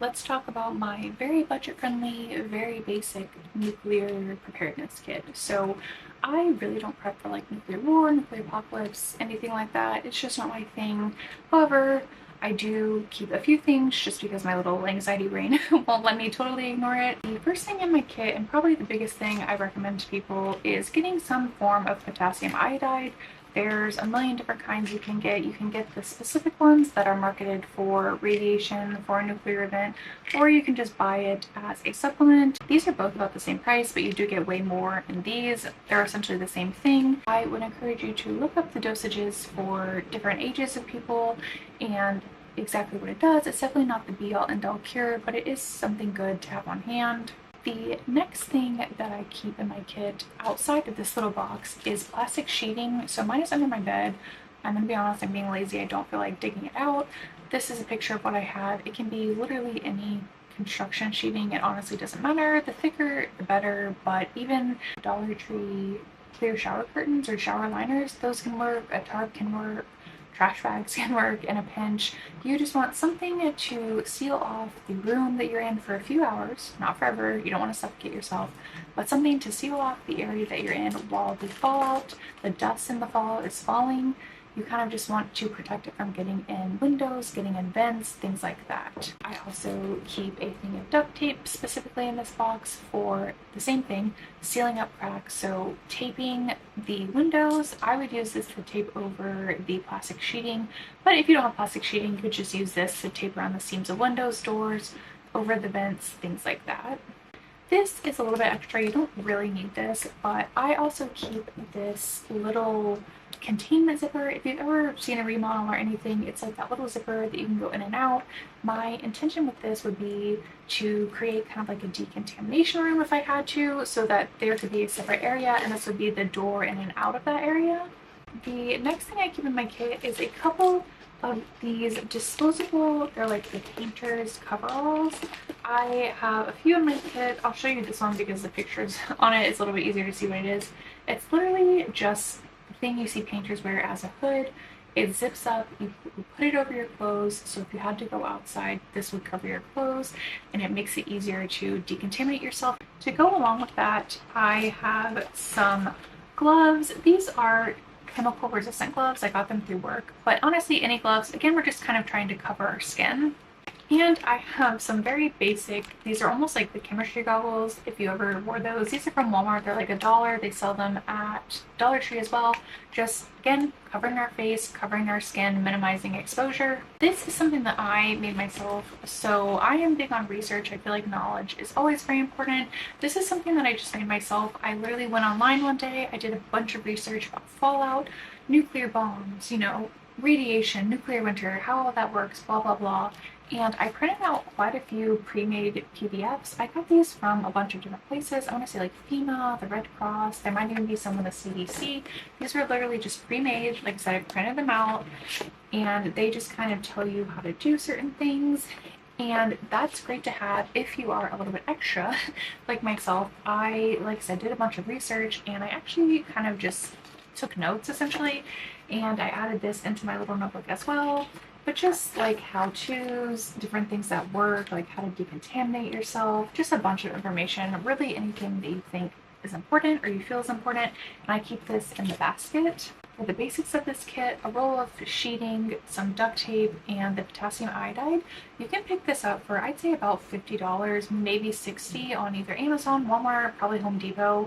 let's talk about my very budget-friendly, very basic nuclear preparedness kit. So I really don't prep for like nuclear war, nuclear apocalypse, anything like that. It's just not my thing. However, I do keep a few things just because my little anxiety brain won't let me totally ignore it. The first thing in my kit, and probably the biggest thing I recommend to people, is getting some form of potassium iodide. There's a million different kinds you can get. You can get the specific ones that are marketed for radiation, for a nuclear event, or you can just buy it as a supplement. These are both about the same price, but you do get way more in these. They're essentially the same thing. I would encourage you to look up the dosages for different ages of people and exactly what it does. It's definitely not the be-all end-all cure, but it is something good to have on hand. The next thing that I keep in my kit outside of this little box is plastic sheeting. So mine is under my bed. I'm gonna be honest, I'm being lazy. I don't feel like digging it out. This is a picture of what I have. It can be literally any construction sheeting. It honestly doesn't matter. The thicker, the better, but even Dollar Tree clear shower curtains or shower liners, those can work. A tarp can work. Trash bags can work in a pinch. You just want something to seal off the room that you're in for a few hours, not forever. You don't want to suffocate yourself, but something to seal off the area that you're in while the fallout, the dust in the fallout is falling. You kind of just want to protect it from getting in windows, getting in vents, things like that. I also keep a thing of duct tape specifically in this box for the same thing, sealing up cracks. So taping the windows, I would use this to tape over the plastic sheeting, but if you don't have plastic sheeting, you could just use this to tape around the seams of windows, doors, over the vents, things like that. This is a little bit extra. You don't really need this, but I also keep this little containment zipper. If you've ever seen a remodel or anything, it's like that little zipper that you can go in and out. My intention with this would be to create kind of like a decontamination room if I had to, so that there could be a separate area, and this would be the door in and out of that area. The next thing I keep in my kit is a couple of these disposable, they're like the painter's coveralls. I have a few in my kit. I'll show you this one because the pictures on it is a little bit easier to see what it is. It's literally just the thing you see painters wear as a hood. It zips up, you put it over your clothes, so if you had to go outside, this would cover your clothes, and it makes it easier to decontaminate yourself. To go along with that, I have some gloves. These are chemical resistant gloves. I got them through work, but honestly, any gloves. Again, we're just kind of trying to cover our skin. And I have some very basic, these are almost like the chemistry goggles, if you ever wore those. These are from Walmart. They're like $1. They sell them at Dollar Tree as well. Just, again, covering our face, covering our skin, minimizing exposure. This is something that I made myself, so I am big on research. I feel like knowledge is always very important. This is something that I just made myself. I literally went online one day. I did a bunch of research about fallout, nuclear bombs, radiation, nuclear winter, how all that works, blah, blah, blah. And I printed out quite a few pre-made PDFs. I got these from a bunch of different places. I want to say like FEMA, the Red Cross, there might even be some with the CDC. These were literally just pre-made. Like I said, I printed them out and they just kind of tell you how to do certain things. And that's great to have if you are a little bit extra like myself. Like I said, did a bunch of research and I actually kind of just took notes essentially, and I added this into my little notebook as well. But just like how-tos, different things that work, like how to decontaminate yourself, just a bunch of information, really anything that you think is important or you feel is important. And I keep this in the basket. For the basics of this kit, a roll of sheeting, some duct tape, and the potassium iodide. You can pick this up for, I'd say, about $50, maybe $60 on either Amazon, Walmart, probably Home Depot.